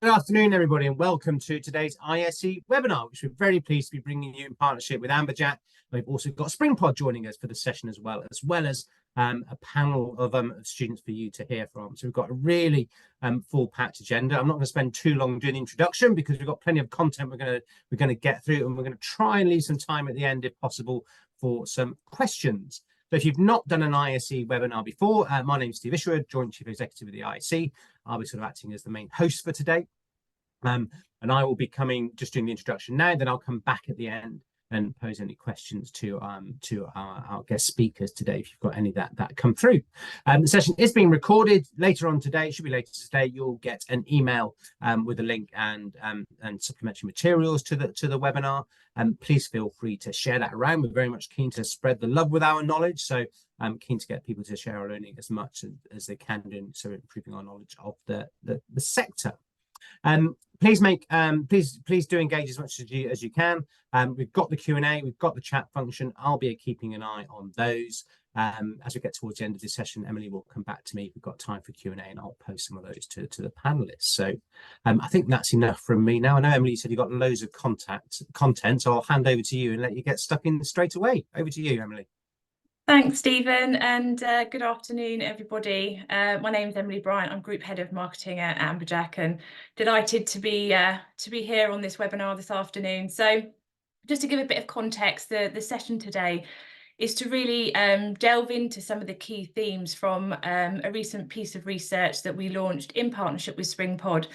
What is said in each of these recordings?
Good afternoon, everybody, and welcome to today's ISE webinar, which we're very pleased to be bringing you in partnership with Amberjack. We've also got Springpod joining us for the session as well as a panel of students for you to hear from. So we've got a really full-packed agenda. I'm not going to spend too long doing the introduction because we've got plenty of content we're going to get through, and we're going to try and leave some time at the end, if possible, for some questions. So if you've not done an ISE webinar before, my name is Steve Isherwood, Joint Chief Executive of the ISE. I'll be sort of acting as the main host for today. And I will be just doing the introduction now, then I'll come back at the end and pose any questions to our guest speakers today, if you've got any that come through. The session is being recorded later on today. It should be later today. You'll get an email with a link and supplementary materials to the webinar. Please feel free to share that around. We're very much keen to spread the love with our knowledge, so I'm keen to get people to share our learning as much as they can do, so improving our knowledge of the sector. Please do engage as much as you can. We've got the Q&A, we've got the chat function. I'll be keeping an eye on those. As we get towards the end of this session, Emily will come back to me if we've got time for Q&A, and I'll post some of those to the panelists. So I think that's enough from me now. I know, Emily, you said you've got loads of content, so I'll hand over to you and let you get stuck in straight away. Over to you, Emily. Thanks, Stephen, and good afternoon, everybody. My name is Emily Bryant. I'm Group Head of Marketing at Amberjack, and delighted to be here on this webinar this afternoon. So, just to give a bit of context, the session today is to really delve into some of the key themes from a recent piece of research that we launched in partnership with Springpod,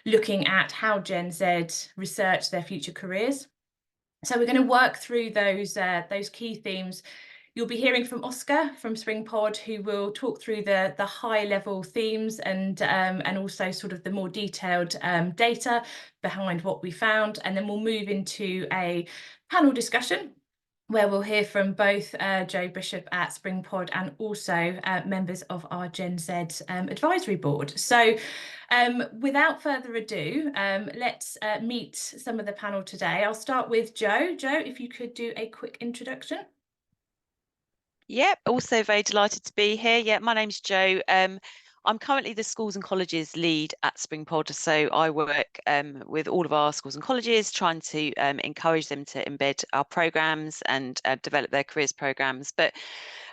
looking at how Gen Z research their future careers. So we're going to work through those key themes. You'll be hearing from Oscar from Springpod, who will talk through the high-level themes and also sort of the more detailed data behind what we found. And then we'll move into a panel discussion where we'll hear from both Joe Bishop at Springpod and also members of our Gen Z advisory board. So without further ado, let's meet some of the panel today. I'll start with Joe. Joe, if you could do a quick introduction. Yep, also very delighted to be here. Yeah, my name's Jo. I'm currently the schools and colleges lead at Springpod, so I work with all of our schools and colleges, trying to encourage them to embed our programmes and develop their careers programmes. But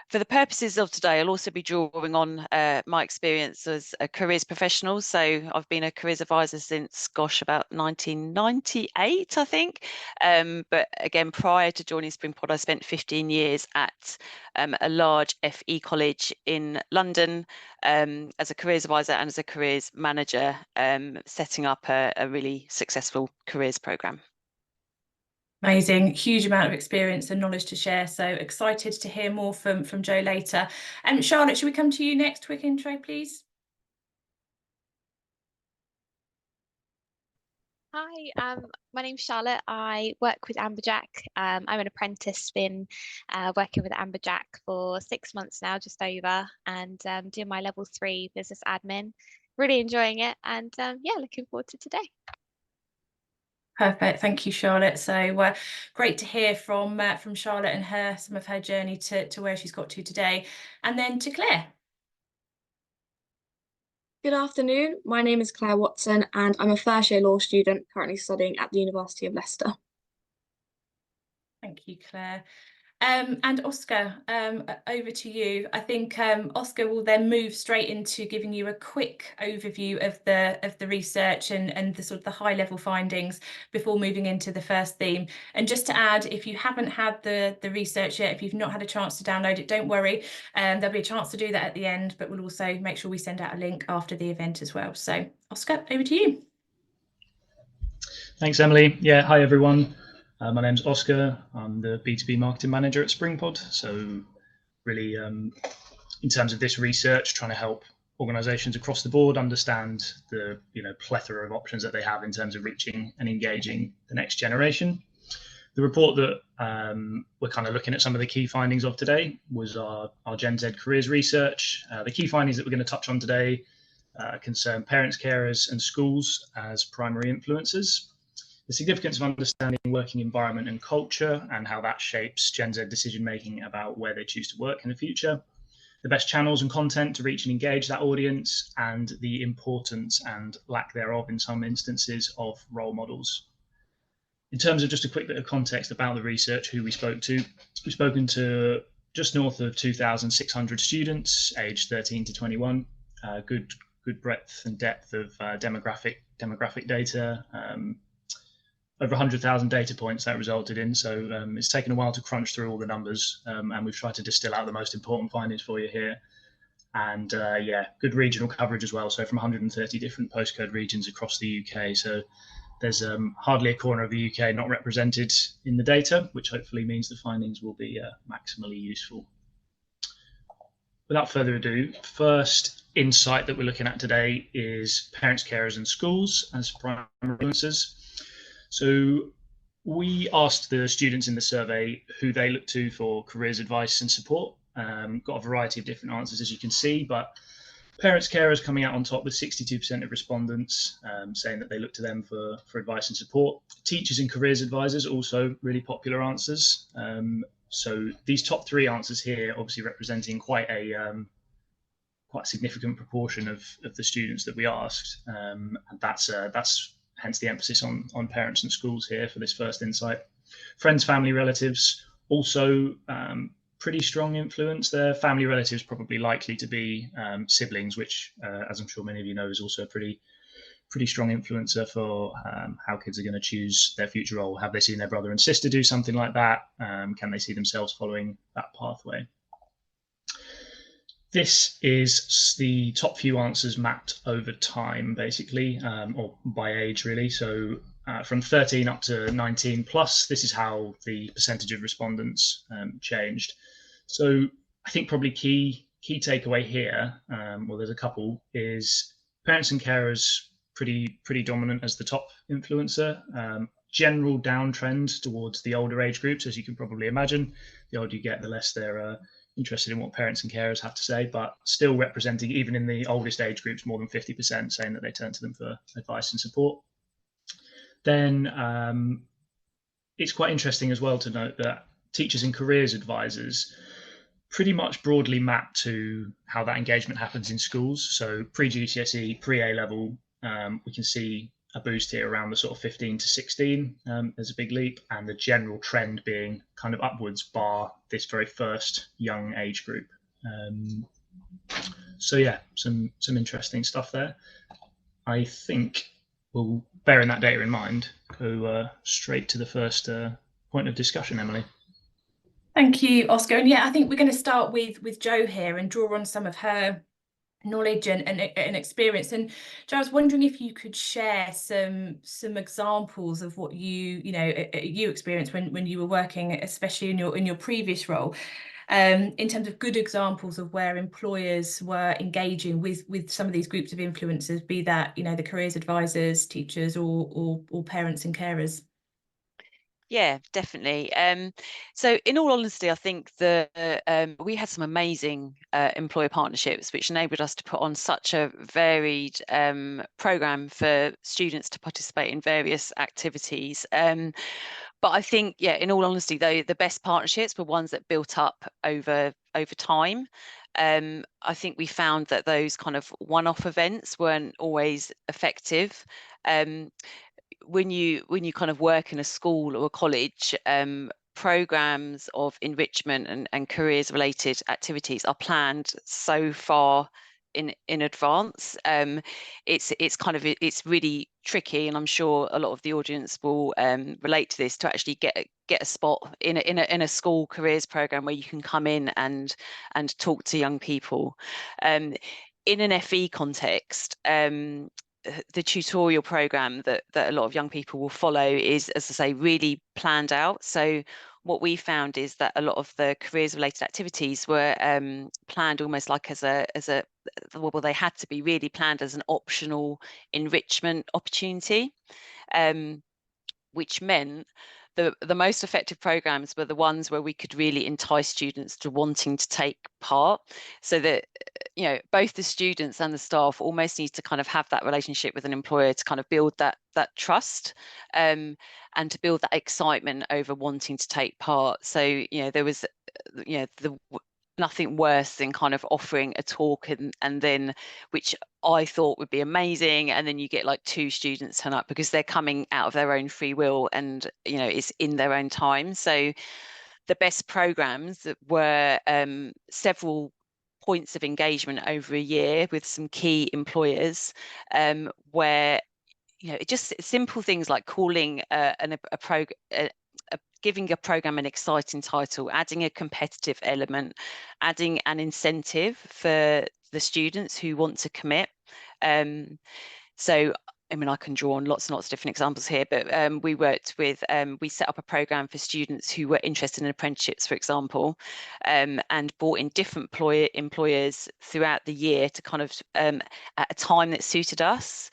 for the purposes of today, I'll also be drawing on my experience as a careers professional. So I've been a careers advisor since, gosh, about 1998, I think. But again, prior to joining Springpod, I spent 15 years at a large FE college in London as a careers advisor and as a careers manager, setting up a really successful careers programme. Amazing, huge amount of experience and knowledge to share. So excited to hear more from Joe later. And Charlotte, should we come to you next? Quick intro, please. Hi, my name's Charlotte. I work with Amberjack. I'm an apprentice, been working with Amberjack for 6 months now, just over, and doing my level 3 business admin. Really enjoying it, and yeah, looking forward to today. Perfect, thank you, Charlotte. So great to hear from Charlotte and some of her journey to where she's got to today. And then to Claire. Good afternoon, my name is Claire Watson and I'm a first year law student currently studying at the University of Leicester. Thank you, Claire. And Oscar, over to you. I think Oscar will then move straight into giving you a quick overview of the research and the sort of the high level findings before moving into the first theme. And just to add, if you haven't had the research yet, if you've not had a chance to download it, don't worry. There'll be a chance to do that at the end, but we'll also make sure we send out a link after the event as well. So Oscar, over to you. Thanks, Emily. Yeah, hi everyone. My name's Oscar. I'm the B2B marketing manager at Springpod. So really, in terms of this research, trying to help organisations across the board understand the plethora of options that they have in terms of reaching and engaging the next generation. The report that we're kind of looking at some of the key findings of today was our Gen Z careers research. The key findings that we're going to touch on today concern parents, carers and schools as primary influencers. The significance of understanding working environment and culture and how that shapes Gen Z decision making about where they choose to work in the future. the best channels and content to reach and engage that audience, and the importance and lack thereof in some instances of role models. In terms of just a quick bit of context about the research, who we spoke to, we've spoken to just north of 2,600 students aged 13 to 21. Good breadth and depth of demographic data. Over 100,000 data points that resulted in. So it's taken a while to crunch through all the numbers, and we've tried to distill out the most important findings for you here. And yeah, good regional coverage as well. So from 130 different postcode regions across the UK. So there's hardly a corner of the UK not represented in the data, which hopefully means the findings will be maximally useful. Without further ado, first insight that we're looking at today is parents, carers and schools as primary influencers. So we asked the students in the survey who they look to for careers advice and support. Got a variety of different answers, as you can see, but parents, carers coming out on top with 62% of respondents saying that they look to them for advice and support. Teachers and careers advisors, also really popular answers. So these top three answers here, obviously representing quite a significant proportion of the students that we asked. And that's hence the emphasis on parents and schools here for this first insight. Friends, family, relatives, also pretty strong influence there. Family relatives probably likely to be siblings, which, as I'm sure many of you know, is also a pretty strong influencer for how kids are going to choose their future role. Have they seen their brother and sister do something like that? Can they see themselves following that pathway? This is the top few answers mapped over time, basically, or by age, really. So from 13 up to 19 plus, this is how the percentage of respondents changed. So I think probably key takeaway here, well, there's a couple, is parents and carers pretty dominant as the top influencer. General downtrend towards the older age groups, as you can probably imagine. The older you get, the less they're interested in what parents and carers have to say, but still representing, even in the oldest age groups, more than 50% saying that they turn to them for advice and support. Then it's quite interesting as well to note that teachers and careers advisors pretty much broadly map to how that engagement happens in schools. So pre-GCSE, pre-A level, we can see a boost here around the sort of 15 to 16. There's a big leap, and the general trend being kind of upwards, bar this very first young age group. So yeah, some interesting stuff there. I think we'll, bearing that data in mind, go straight to the first point of discussion, Emily. Thank you, Oscar. And yeah, I think we're going to start with Jo here and draw on some of her knowledge and experience. And Jo, I was wondering if you could share some examples of what you experienced when you were working, especially in your previous role, in terms of good examples of where employers were engaging with some of these groups of influencers, be that the careers advisors, teachers, or parents and carers. Yeah, definitely. So in all honesty, I think we had some amazing employer partnerships, which enabled us to put on such a varied programme for students to participate in various activities. But I think, yeah, in all honesty, though, the best partnerships were ones that built up over time. I think we found that those kind of one-off events weren't always effective. When you kind of work in a school or a college, programs of enrichment and careers related activities are planned so far in advance. It's really tricky, and I'm sure a lot of the audience will relate to this, to actually get a spot in a school careers program where you can come in and talk to young people. In an FE context, the tutorial program that a lot of young people will follow is, as I say, really planned out. So what we found is that a lot of the careers related activities were planned almost like well, they had to be really planned as an optional enrichment opportunity, which meant the most effective programs were the ones where we could really entice students to wanting to take part, so that both the students and the staff almost need to kind of have that relationship with an employer to kind of build that trust, and to build that excitement over wanting to take part. So there was nothing worse than kind of offering a talk and then, which I thought would be amazing, and then you get like 2 students turn up because they're coming out of their own free will and, you know, it's in their own time. So the best programs were several points of engagement over a year with some key employers, where, you know, just simple things like calling giving a program an exciting title, adding a competitive element, adding an incentive for the students who want to commit. So, I mean, I can draw on lots and lots of different examples here, but we worked with, we set up a program for students who were interested in apprenticeships, for example, and brought in different employers throughout the year to kind of, at a time that suited us.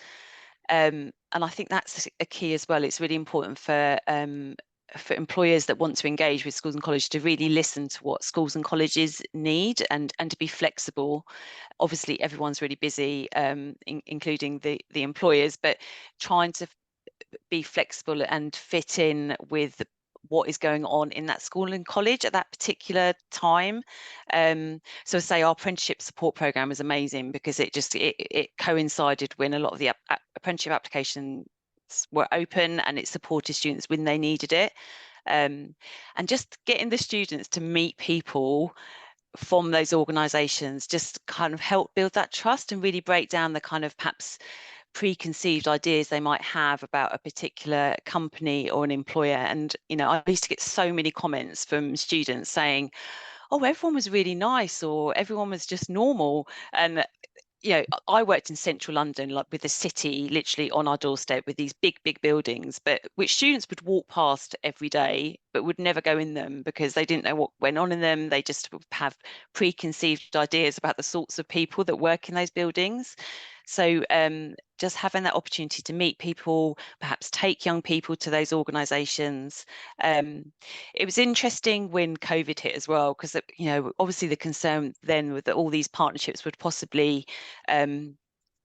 And I think that's a key as well. It's really important for employers that want to engage with schools and colleges to really listen to what schools and colleges need and to be flexible. Obviously, everyone's really busy, including the employers, but trying to be flexible and fit in with what is going on in that school and college at that particular time. So say our apprenticeship support program was amazing because it coincided when a lot of the apprenticeship applications were open, and it supported students when they needed it. And just getting the students to meet people from those organisations just kind of help build that trust and really break down the kind of perhaps preconceived ideas they might have about a particular company or an employer. And, you know, I used to get so many comments from students saying, oh, everyone was really nice, or everyone was just normal. And, you know, I worked in central London, like with the city literally on our doorstep with these big buildings, but which students would walk past every day, but would never go in them because they didn't know what went on in them. They just have preconceived ideas about the sorts of people that work in those buildings. So just having that opportunity to meet people, perhaps take young people to those organisations. It was interesting when COVID hit as well, because, you know, obviously the concern then was that all these partnerships would possibly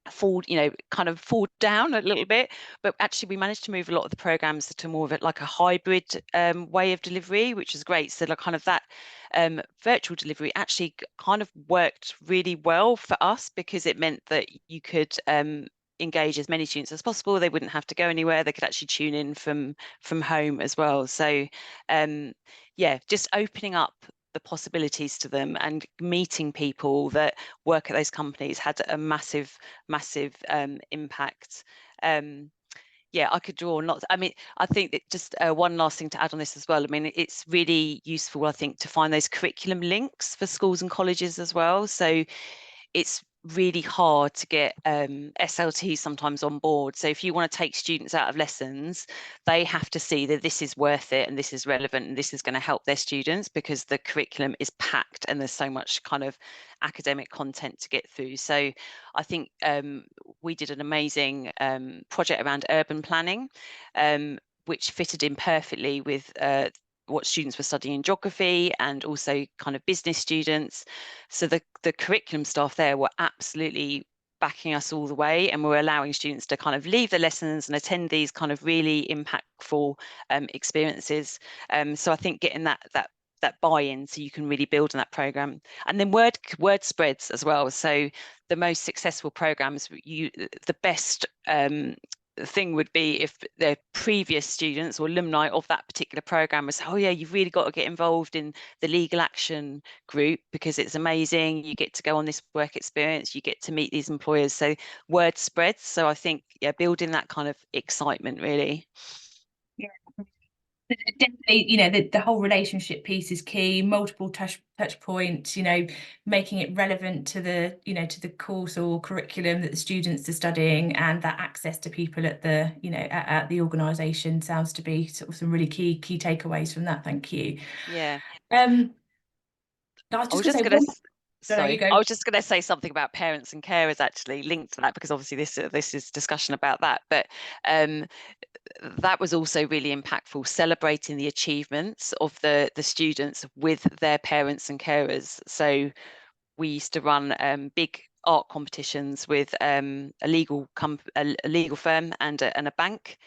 fall down a little bit, but actually we managed to move a lot of the programs to more of it like a hybrid way of delivery, which is great. So like kind of that virtual delivery actually kind of worked really well for us because it meant that you could engage as many students as possible. They wouldn't have to go anywhere. They could actually tune in from home as well. So yeah, just opening up the possibilities to them and meeting people that work at those companies had a massive impact. Yeah, I could draw on lots. I mean, I think that just one last thing to add on this as well. I mean, it's really useful, I think, to find those curriculum links for schools and colleges as well. So it's really hard to get SLT sometimes on board. So if you want to take students out of lessons, they have to see that this is worth it and this is relevant and this is going to help their students because the curriculum is packed and there's so much kind of academic content to get through. So I think we did an amazing project around urban planning, which fitted in perfectly with what students were studying in geography and also kind of business students. So the curriculum staff there were absolutely backing us all the way, and we're allowing students to kind of leave the lessons and attend these kind of really impactful experiences. So I think getting that buy-in so you can really build on that program, and then word spreads as well. So the most successful programs, the best thing would be if the previous students or alumni of that particular program was, oh yeah, you've really got to get involved in the legal action group because it's amazing. You get to go on this work experience, you get to meet these employers. So word spreads. So I think, yeah, building that kind of excitement really. Yeah, definitely, you know, the whole relationship piece is key. Multiple touch points, you know, making it relevant to the, you know, to the course or curriculum that the students are studying, and that access to people at the, you know, at the organisation sounds to be sort of some really key takeaways from that. Thank you. Yeah. I was just going to say Sorry, I was just going to say something about parents and carers actually linked to that, because obviously this is discussion about that, but that was also really impactful, celebrating the achievements of the students with their parents and carers. So we used to run big art competitions with a legal firm and a bank,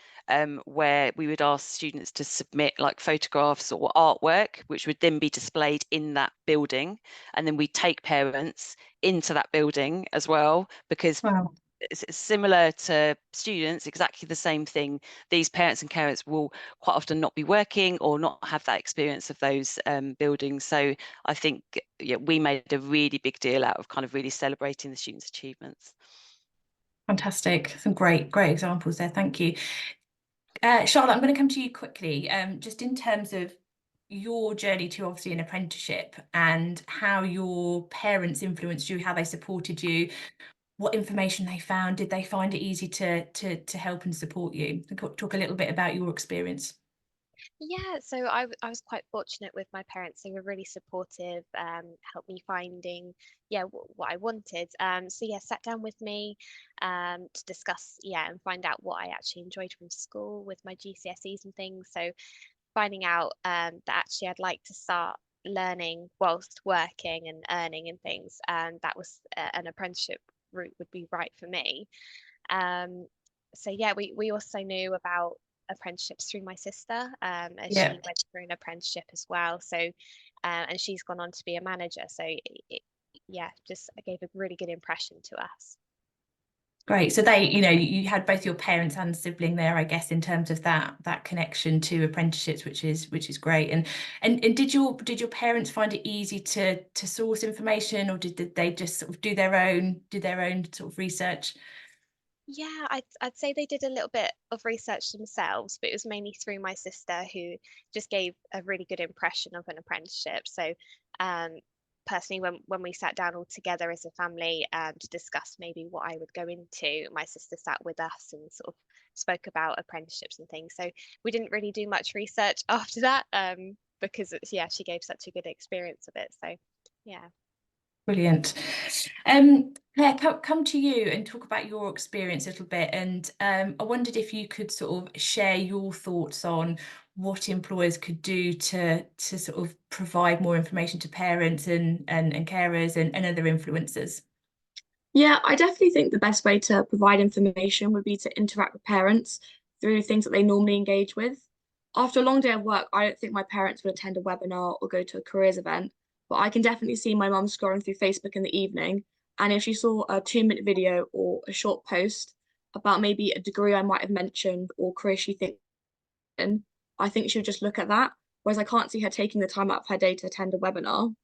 where we would ask students to submit like photographs or artwork, which would then be displayed in that building, and then we take parents into that building as well, because Wow. it's similar to students, exactly the same thing. These parents and carers will quite often not be working or not have that experience of those buildings. So I think we made a really big deal out of kind of really celebrating the students' achievements. Fantastic. Some great examples there. Thank you. Charlotte, I'm going to come to you quickly, just in terms of your journey to obviously an apprenticeship and how your parents influenced you, how they supported you, what information they found. Did they find it easy to help and support you? Talk a little bit about your experience. Yeah, so I was quite fortunate with my parents. They were really supportive, helped me finding, what I wanted. So yeah, sat down with me to discuss, and find out what I actually enjoyed from school with my GCSEs and things. So finding out that actually I'd like to start learning whilst working and earning and things, and that was an apprenticeship route would be right for me. So yeah, we also knew about apprenticeships through my sister, as she went through an apprenticeship as well. So and she's gone on to be a manager. So just gave a really good impression to us. Great. So they, you had both your parents and sibling there, I guess, in terms of that connection to apprenticeships, which is great. And did your parents find it easy to source information, or did they just sort of do their own sort of research? Yeah, I'd say they did a little bit of research themselves, but it was mainly through my sister, who just gave a really good impression of an apprenticeship. So personally, when we sat down all together as a family to discuss maybe what I would go into, my sister sat with us and sort of spoke about apprenticeships and things. So we didn't really do much research after that, because she gave such a good experience of it. So yeah. Brilliant. Claire, come to you and talk about your experience a little bit. And I wondered if you could sort of share your thoughts on what employers could do to sort of provide more information to parents and carers and other influencers. Yeah, I definitely think the best way to provide information would be to interact with parents through things that they normally engage with. After a long day of work, I don't think my parents would attend a webinar or go to a careers event, but I can definitely see my mum scrolling through Facebook in the evening. And if she saw a 2-minute video or a short post about maybe a degree I might have mentioned or career she thinks in, I think she would just look at that. Whereas I can't see her taking the time out of her day to attend a webinar.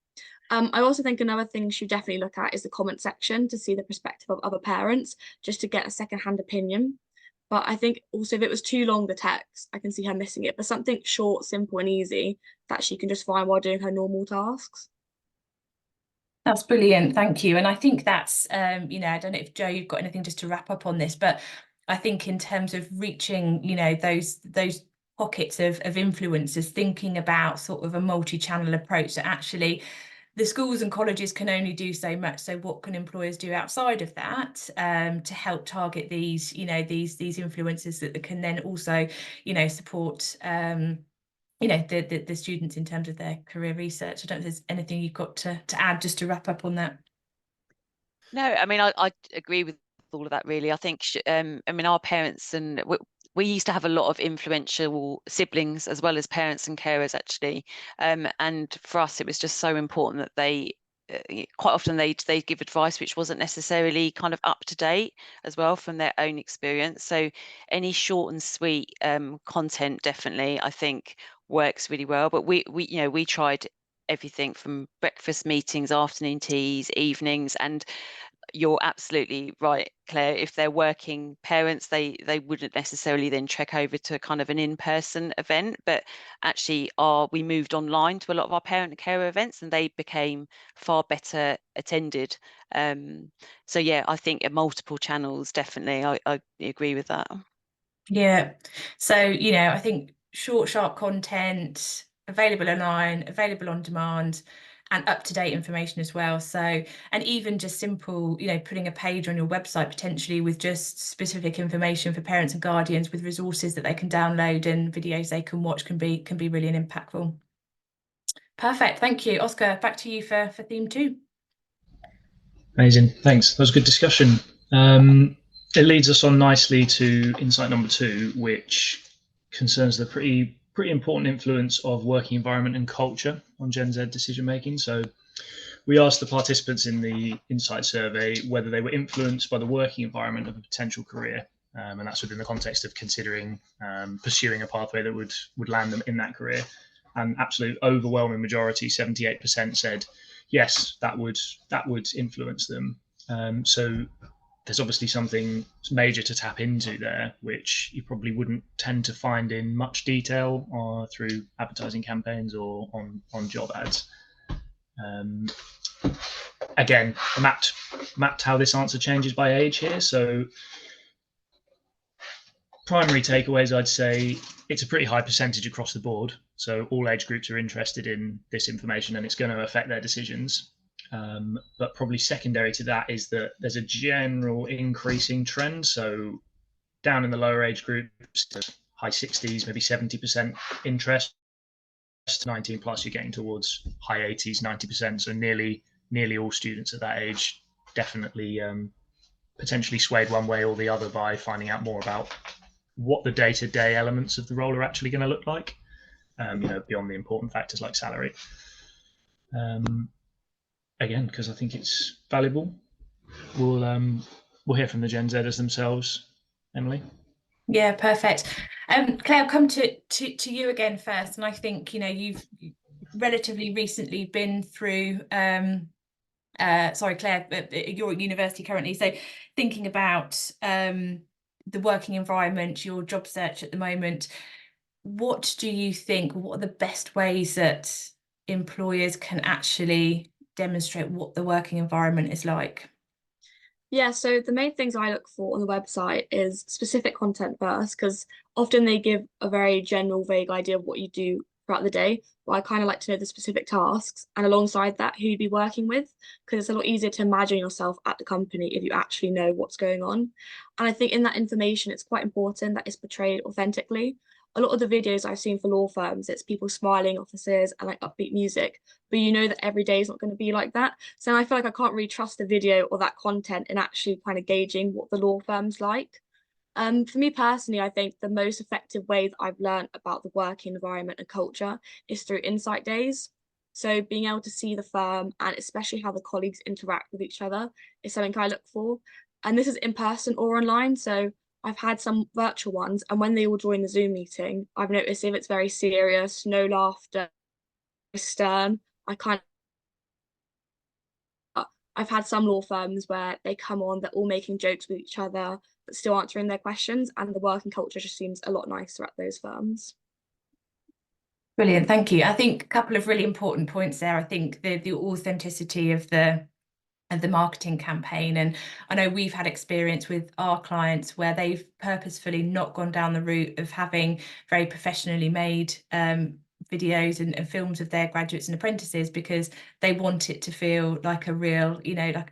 I also think another thing she should definitely look at is the comment section to see the perspective of other parents, just to get a secondhand opinion. But I think also if it was too long, the text, I can see her missing it. But something short, simple, and easy that she can just find while doing her normal tasks. That's brilliant, thank you. And I think that's, I don't know if Joe, you've got anything just to wrap up on this, but I think in terms of reaching, those pockets of influencers, thinking about sort of a multi-channel approach, that actually the schools and colleges can only do so much. So what can employers do outside of that to help target these, these influencers that can then also, support the students in terms of their career research. I don't know if there's anything you've got to add just to wrap up on that. No, I mean, I agree with all of that, really. I think, our parents and we used to have a lot of influential siblings as well as parents and carers, actually. And for us, it was just so important that they, quite often they give advice which wasn't necessarily kind of up to date as well from their own experience. So any short and sweet content definitely, I think, works really well. But we tried everything from breakfast meetings, afternoon teas, evenings, and you're absolutely right, Claire. If they're working parents, they wouldn't necessarily then trek over to kind of an in-person event, but actually we moved online to a lot of our parent and carer events, and they became far better attended. So yeah, I think multiple channels, definitely. I agree with that. Yeah. So, I think short, sharp content, available online, available on demand, and up-to-date information as well. So, and even just simple, putting a page on your website potentially with just specific information for parents and guardians, with resources that they can download and videos they can watch, can be really impactful. Perfect. Thank you. Oscar, back to you for theme 2. Amazing. Thanks. That was a good discussion. it leads us on nicely to insight number 2, which concerns the pretty important influence of working environment and culture on Gen Z decision making. So we asked the participants in the insight survey whether they were influenced by the working environment of a potential career, and that's within the context of considering pursuing a pathway that would land them in that career. And absolute overwhelming majority, 78%, said yes, that would influence them. So there's obviously something major to tap into there, which you probably wouldn't tend to find in much detail or through advertising campaigns or on job ads. Again, mapped how this answer changes by age here. So primary takeaways, I'd say it's a pretty high percentage across the board. So all age groups are interested in this information and it's going to affect their decisions. But probably secondary to that is that there's a general increasing trend. So down in the lower age groups, high 60s, maybe 70% interest. 19 plus, you're getting towards high 80s, 90%. So nearly all students at that age definitely potentially swayed one way or the other by finding out more about what the day-to-day elements of the role are actually going to look like, beyond the important factors like salary. Again, because I think it's valuable. We'll hear from the Gen Zers themselves. Emily? Yeah, perfect. Claire, I'll come to you again first. And I think, you've relatively recently been through, sorry, Claire, you're at university currently. So thinking about the working environment, your job search at the moment, what do you think, what are the best ways that employers can actually demonstrate what the working environment is like? Yeah, so the main things I look for on the website is specific content first, because often they give a very general, vague idea of what you do throughout the day. But I kind of like to know the specific tasks, and alongside that, who you'd be working with, because it's a lot easier to imagine yourself at the company if you actually know what's going on. And I think in that information, it's quite important that it's portrayed authentically. A lot of the videos I've seen for law firms, it's people smiling offices and like upbeat music, but you know that every day is not going to be like that. So I feel like I can't really trust the video or that content in actually kind of gauging what the law firm's like. For me personally, I think the most effective way that I've learned about the working environment and culture is through insight days. So being able to see the firm and especially how the colleagues interact with each other is something I look for. And this is in person or online. So I've had some virtual ones, and when they all join the Zoom meeting, I've noticed if it's very serious, no laughter, stern, I've had some law firms where they come on, they're all making jokes with each other, but still answering their questions, and the working culture just seems a lot nicer at those firms. Brilliant, thank you. I think a couple of really important points there. I think the authenticity of the marketing campaign, and I know we've had experience with our clients where they've purposefully not gone down the route of having very professionally made videos and films of their graduates and apprentices, because they want it to feel like a real,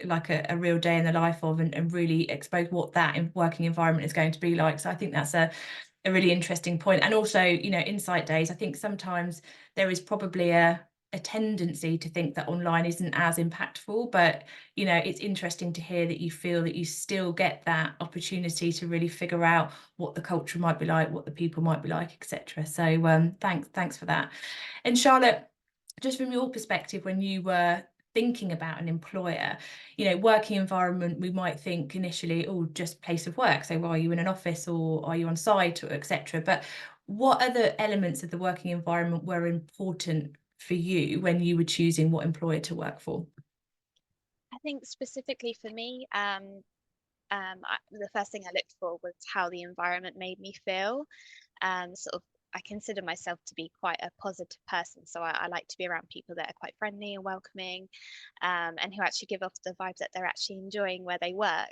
like a real day in the life of, and really expose what that working environment is going to be like. So I think that's a really interesting point. And also, insight days, I think sometimes there is probably a tendency to think that online isn't as impactful, but it's interesting to hear that you feel that you still get that opportunity to really figure out what the culture might be like, what the people might be like, etc. So thanks for that. And Charlotte, just from your perspective, when you were thinking about an employer, working environment, we might think initially, oh, just place of work. So are you in an office or are you on site, or etc. But what other elements of the working environment were important for you when you were choosing what employer to work for? I think specifically for me, the first thing I looked for was how the environment made me feel. I consider myself to be quite a positive person, so I like to be around people that are quite friendly and welcoming, and who actually give off the vibe that they're actually enjoying where they work.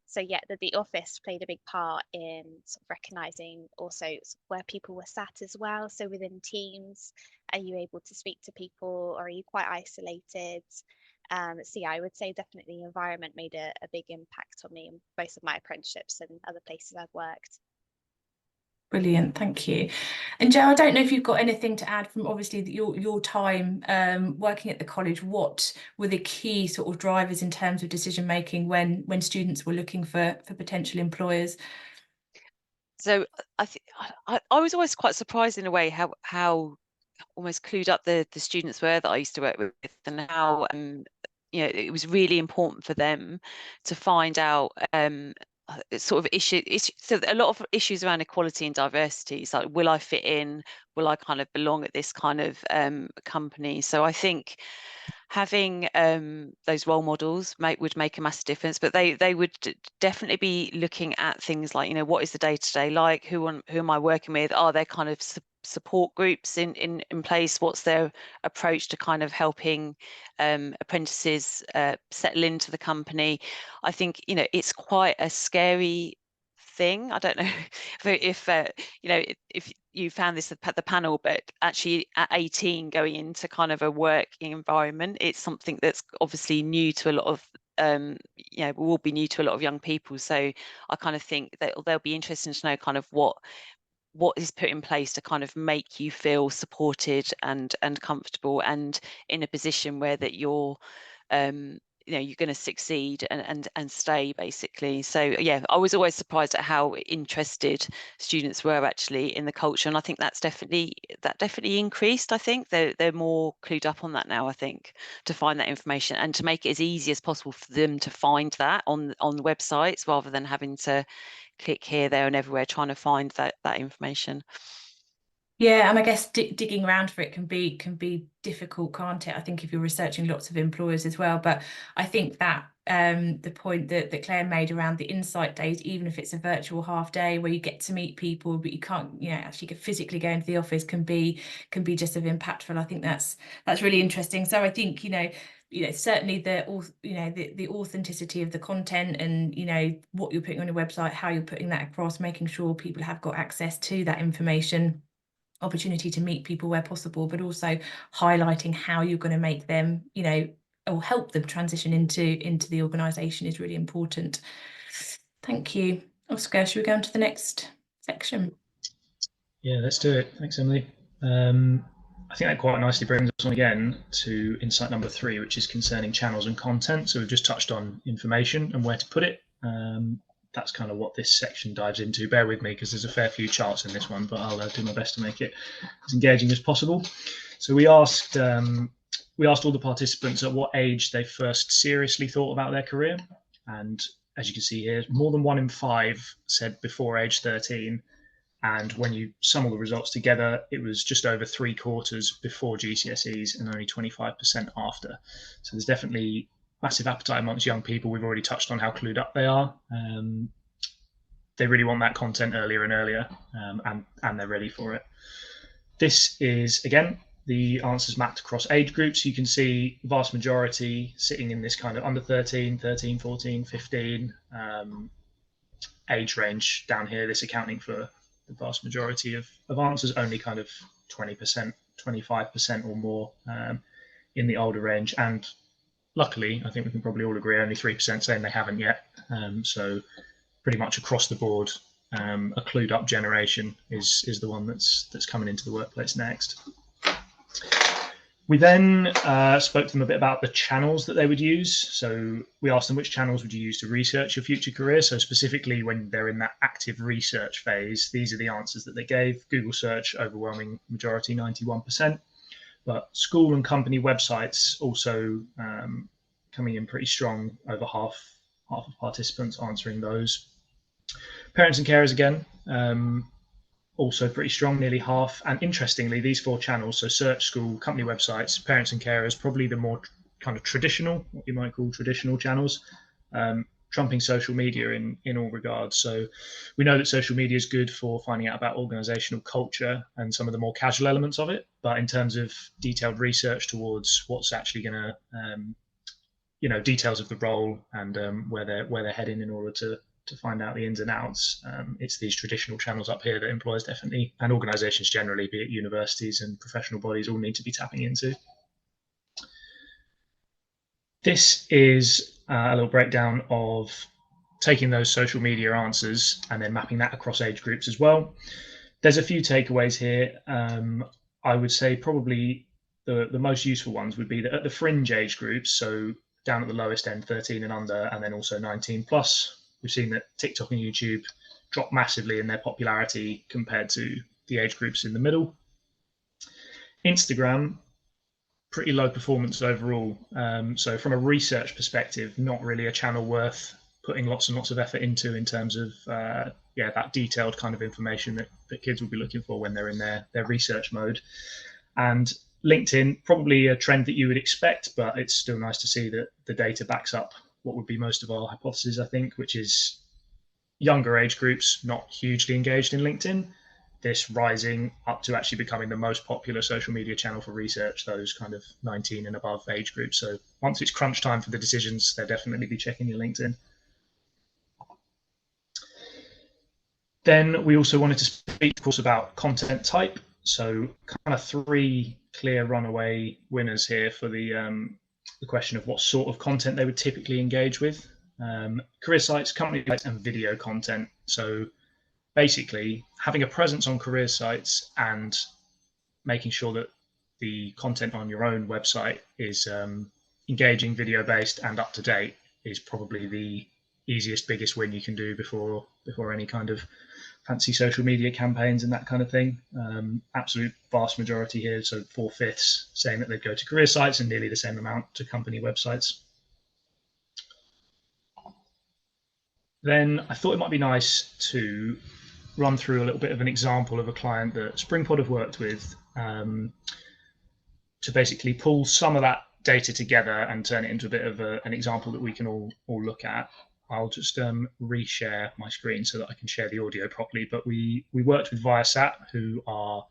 So yeah, the office played a big part in sort of recognizing also where people were sat as well. So within teams, are you able to speak to people, or are you quite isolated? So yeah, I would say definitely the environment made a big impact on me in both of my apprenticeships and other places I've worked. Brilliant, thank you. And Joe, I don't know if you've got anything to add from obviously your time working at the college. What were the key sort of drivers in terms of decision making when students were looking for potential employers? So I was always quite surprised in a way how almost clued up the students were that I used to work with, and how you know, it was really important for them to find out sort of issues. So a lot of issues around equality and diversity. So like, will I fit in? Will I kind of belong at this kind of company? So I think having those role models would make a massive difference, but they would definitely be looking at things like, you know, what is the day-to-day like? Who am I working with? Are there kind of support groups in place? What's their approach to kind of helping apprentices settle into the company? I think, you know, it's quite a scary thing. I don't know if you know, if you found this at the panel, but actually at 18 going into kind of a working environment, it's something that's obviously new to a lot of you know, will be new to a lot of young people. So I kind of think that they'll be interested to know kind of what is put in place to kind of make you feel supported and comfortable and in a position where that you're you know, you're going to succeed and stay, basically. So yeah, I was always surprised at how interested students were actually in the culture, and I think that definitely increased. I think they're more clued up on that now, I think, to find that information and to make it as easy as possible for them to find that on the websites, rather than having to click here, there and everywhere trying to find that information. Yeah, and I guess digging around for it can be difficult, can't it? I think if you're researching lots of employers as well. But I think that the point that Claire made around the insight days, even if it's a virtual half day where you get to meet people, but you can't, you know, actually physically go into the office, can be just as impactful. I think that's really interesting. So I think, you know, certainly the authenticity of the content, and, you know, what you're putting on your website, how you're putting that across, making sure people have got access to that information, opportunity to meet people where possible, but also highlighting how you're going to make them, you know, or help them transition into the organisation is really important. Thank you. Oscar, should we go on to the next section? Yeah, let's do it. Thanks, Emily. I think that quite nicely brings us on again to insight number 3, which is concerning channels and content. So we've just touched on information and where to put it. That's kind of what this section dives into. Bear with me because there's a fair few charts in this one, but I'll do my best to make it as engaging as possible. So we asked all the participants at what age they first seriously thought about their career. And as you can see here, more than 1 in 5 said before age 13. And when you sum all the results together, it was just over 3/4 before GCSEs and only 25% after. So there's definitely massive appetite amongst young people. We've already touched on how clued up they are. They really want that content earlier and earlier, and they're ready for it. This is, again, the answers mapped across age groups. You can see the vast majority sitting in this kind of under 13, 14, 15 age range down here, this accounting for the vast majority of answers, only kind of 20%, 25% or more in the older range. And luckily, I think we can probably all agree, only 3% saying they haven't yet. So pretty much across the board, a clued up generation is the one that's coming into the workplace next. We then spoke to them a bit about the channels that they would use. So we asked them, which channels would you use to research your future career? So specifically when they're in that active research phase, these are the answers that they gave. Google search, overwhelming majority, 91%. But school and company websites also coming in pretty strong, over half of participants answering those. Parents and carers again, also pretty strong, nearly half. And interestingly, these 4 channels, so search, school, company websites, parents and carers, probably the more kind of traditional, what you might call traditional channels, trumping social media in all regards. So we know that social media is good for finding out about organizational culture and some of the more casual elements of it. But in terms of detailed research towards what's actually going to, you know, details of the role and where they're heading in order to find out the ins and outs, it's these traditional channels up here that employers definitely, and organizations generally, be it universities and professional bodies, all need to be tapping into. This is a little breakdown of taking those social media answers and then mapping that across age groups as well. There's a few takeaways here. I would say probably the most useful ones would be that at the fringe age groups, so down at the lowest end, 13 and under, and then also 19 plus, we've seen that TikTok and YouTube drop massively in their popularity compared to the age groups in the middle. Instagram, pretty low performance overall. So from a research perspective, not really a channel worth putting lots and lots of effort into in terms of that detailed kind of information that kids will be looking for when they're in their research mode. And LinkedIn, probably a trend that you would expect, but it's still nice to see that the data backs up what would be most of our hypotheses, I think, which is younger age groups not hugely engaged in LinkedIn, this rising up to actually becoming the most popular social media channel for research, those kind of 19 and above age groups. So once it's crunch time for the decisions, they'll definitely be checking your LinkedIn. Then we also wanted to speak, of course, about content type. So kind of 3 clear runaway winners here for the question of what sort of content they would typically engage with. Career sites, company sites, and video content. So basically having a presence on career sites and making sure that the content on your own website is engaging, video based, and up to date is probably the easiest, biggest win you can do before any kind of fancy social media campaigns and that kind of thing. Absolute vast majority here, so 4/5 saying that they'd go to career sites and nearly the same amount to company websites. Then I thought it might be nice to run through a little bit of an example of a client that Springpod have worked with to basically pull some of that data together and turn it into a bit of an example that we can all look at. I'll just reshare my screen so that I can share the audio properly. But we worked with Viasat, who are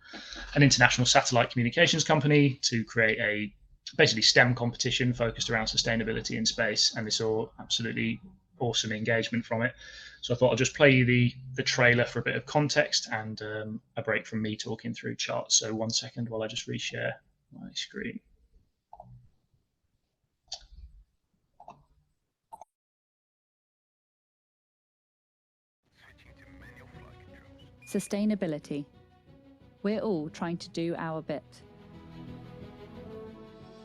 an international satellite communications company, to create a basically STEM competition focused around sustainability in space, and they saw absolutely awesome engagement from it. So I thought I'll just play you the trailer for a bit of context and a break from me talking through charts. So 1 second while I just reshare my screen. Sustainability. We're all trying to do our bit.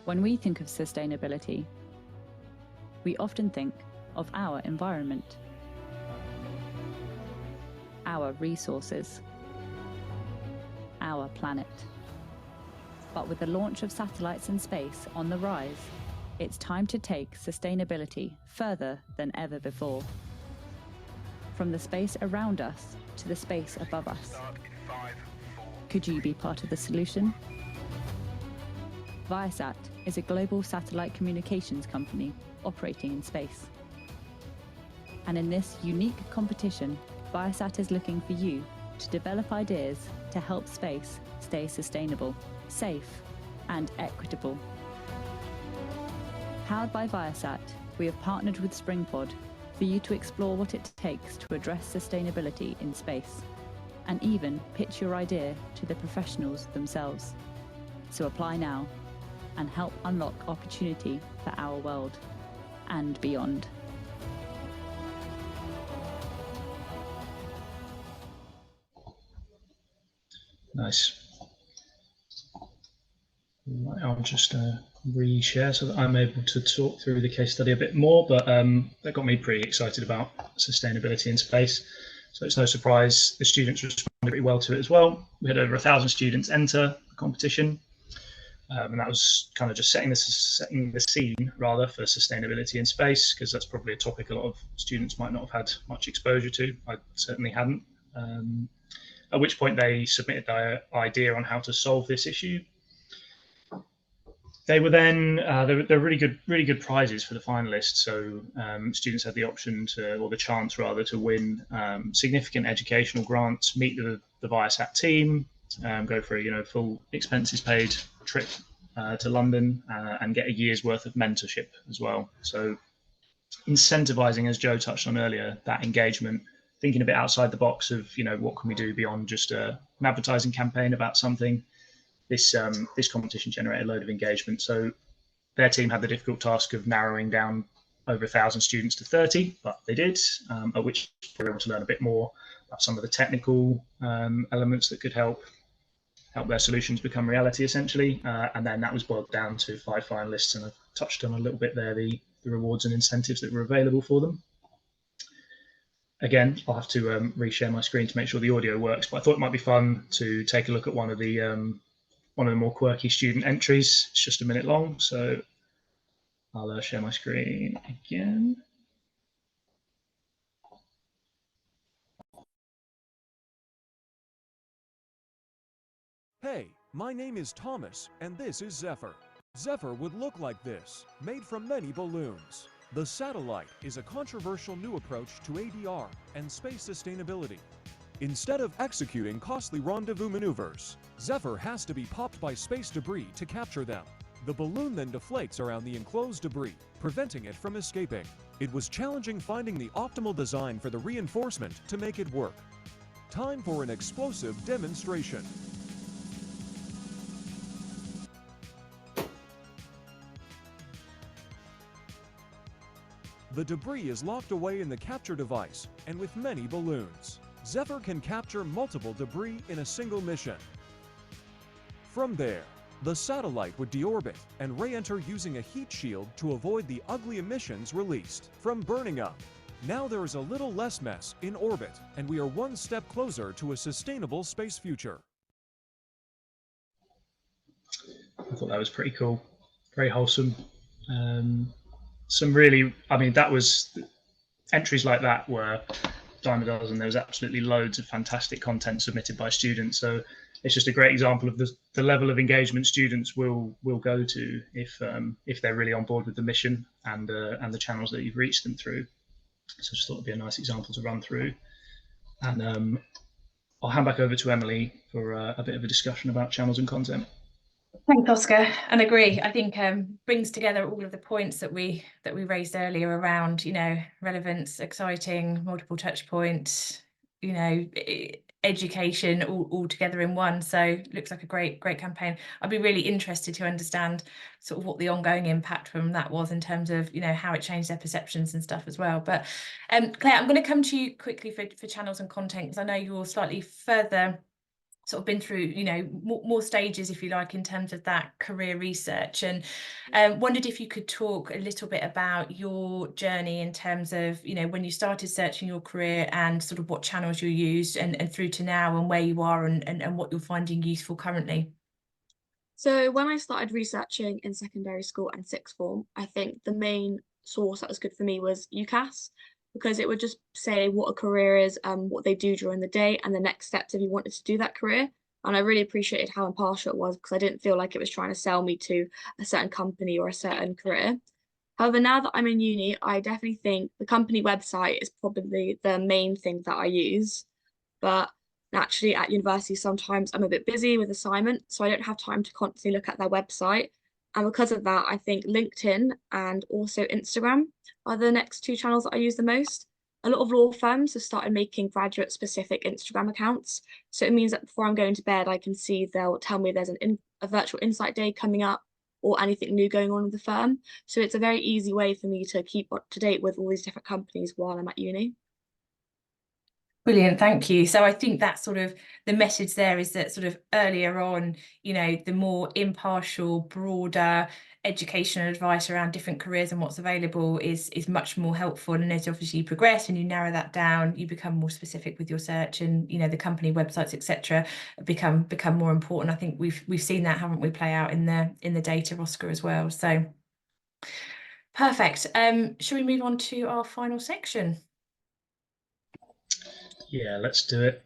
When we think of sustainability, we often think of our environment, our resources, our planet. But with the launch of satellites in space on the rise, it's time to take sustainability further than ever before. From the space around us to the space above us. Could you be part of the solution? Viasat is a global satellite communications company operating in space. And in this unique competition, Viasat is looking for you to develop ideas to help space stay sustainable, safe, and equitable. Powered by Viasat, we have partnered with Springpod for you to explore what it takes to address sustainability in space, and even pitch your idea to the professionals themselves. So apply now and help unlock opportunity for our world and beyond. Nice. Right, I'll just reshare so that I'm able to talk through the case study a bit more, but that got me pretty excited about sustainability in space. So it's no surprise the students responded pretty well to it as well. We had over 1,000 students enter the competition, and that was kind of just setting the scene rather for sustainability in space, because that's probably a topic a lot of students might not have had much exposure to. I certainly hadn't. At which point they submitted their idea on how to solve this issue. They were then they're really good prizes for the finalists. So students had the option to, or the chance rather, to win significant educational grants, meet the Viasat team, go for a full expenses paid trip to London, and get a year's worth of mentorship as well. So incentivizing, as Joe touched on earlier, that engagement, thinking a bit outside the box of what can we do beyond just an advertising campaign about something. This competition generated a load of engagement. So their team had the difficult task of narrowing down over 1,000 students to 30, but they did, at which they were able to learn a bit more about some of the technical elements that could help their solutions become reality, essentially. And then that was boiled down to 5 finalists, and I touched on a little bit there the rewards and incentives that were available for them. Again, I'll have to reshare my screen to make sure the audio works, but I thought it might be fun to take a look at one of the more quirky student entries. It's just a minute long, so I'll share my screen again. Hey, my name is Thomas, and this is Zephyr. Zephyr would look like this, made from many balloons. The satellite is a controversial new approach to ADR and space sustainability. Instead of executing costly rendezvous maneuvers, Zephyr has to be popped by space debris to capture them. The balloon then deflates around the enclosed debris, preventing it from escaping. It was challenging finding the optimal design for the reinforcement to make it work. Time for an explosive demonstration. The debris is locked away in the capture device, and with many balloons, Zephyr can capture multiple debris in a single mission. From there, the satellite would deorbit and re-enter using a heat shield to avoid the ugly emissions released from burning up. Now there is a little less mess in orbit, and we are one step closer to a sustainable space future. I thought that was pretty cool, very wholesome. Some really, I mean, that was, entries like that were dime a dozen. There was absolutely loads of fantastic content submitted by students. So it's just a great example of the level of engagement students will go to if they're really on board with the mission and the channels that you've reached them through. So I just thought it'd be a nice example to run through. And I'll hand back over to Emily for a bit of a discussion about channels and content. Thanks, Oscar, and agree. I think brings together all of the points that we raised earlier around, relevance, exciting, multiple touch points, education, all together in one. So looks like a great campaign. I'd be really interested to understand sort of what the ongoing impact from that was in terms of how it changed their perceptions and stuff as well. But Claire, I'm going to come to you quickly for channels and content, because I know you're slightly further sort of been through, more stages, if you like, in terms of that career research, and wondered if you could talk a little bit about your journey in terms of, when you started searching your career and sort of what channels you used and through to now, and where you are and what you're finding useful currently. So when I started researching in secondary school and sixth form, I think the main source that was good for me was UCAS, because it would just say what a career is, what they do during the day, and the next steps if you wanted to do that career. And I really appreciated how impartial it was, because I didn't feel like it was trying to sell me to a certain company or a certain career. However, now that I'm in uni, I definitely think the company website is probably the main thing that I use. But naturally at university, sometimes I'm a bit busy with assignments, so I don't have time to constantly look at their website. And because of that, I think LinkedIn and also Instagram are the next 2 channels that I use the most. A lot of law firms have started making graduate specific Instagram accounts. So it means that before I'm going to bed, I can see they'll tell me there's a virtual insight day coming up or anything new going on with the firm. So it's a very easy way for me to keep up to date with all these different companies while I'm at uni. Brilliant, thank you. So I think that sort of the message there is that sort of earlier on, the more impartial, broader educational advice around different careers and what's available is much more helpful. And as obviously you progress and you narrow that down, you become more specific with your search, and the company websites, etc., become more important. I think we've seen that, haven't we, play out in the data, Oscar, as well. So perfect. Shall we move on to our final section? Yeah, let's do it.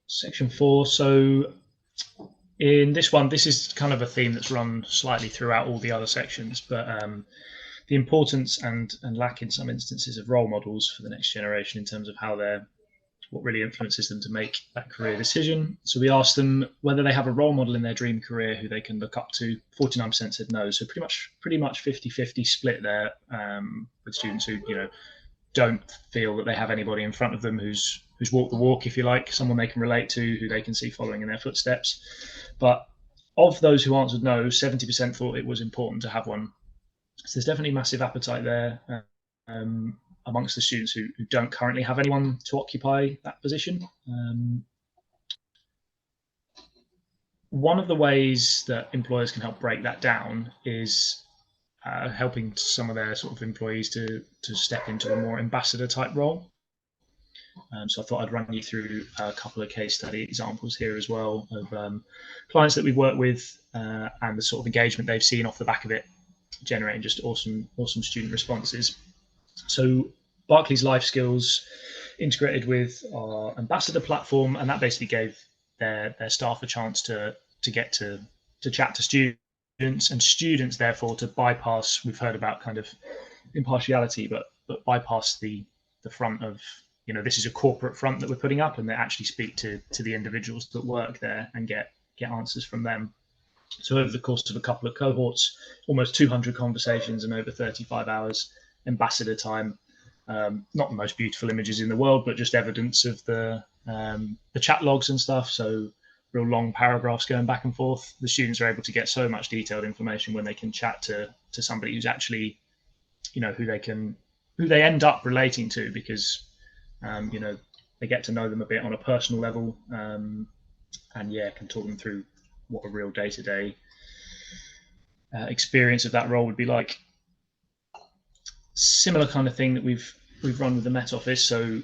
Section 4. So in this one, this is kind of a theme that's run slightly throughout all the other sections, but the importance and lack in some instances of role models for the next generation in terms of what really influences them to make that career decision. So we asked them whether they have a role model in their dream career who they can look up to. 49% said no, so pretty much 50-50 split there, with students who don't feel that they have anybody in front of them who's walked the walk, if you like, someone they can relate to, who they can see following in their footsteps. But of those who answered no, 70% thought it was important to have one. So there's definitely massive appetite there. amongst the students who don't currently have anyone to occupy that position. One of the ways that employers can help break that down is helping some of their sort of employees to step into a more ambassador type role. So I thought I'd run you through a couple of case study examples here as well of clients that we've worked with and the sort of engagement they've seen off the back of it, generating just awesome student responses. So Barclays Life Skills integrated with our ambassador platform, and that basically gave their staff a chance to get to chat to students, and students therefore to bypass, we've heard about kind of impartiality, but bypass the front of, you know, this is a corporate front that we're putting up, and they actually speak to the individuals that work there and get answers from them. So over the course of a couple of cohorts, almost 200 conversations and over 35 hours ambassador time. Not the most beautiful images in the world, but just evidence of the chat logs and stuff. So real long paragraphs going back and forth. The students are able to get so much detailed information when they can chat to somebody who's actually, you know, who they end up relating to, because you know, they get to know them a bit on a personal level, and yeah, can talk them through what a real day-to-day experience of that role would be like. Similar kind of thing that we've run with the Met Office. So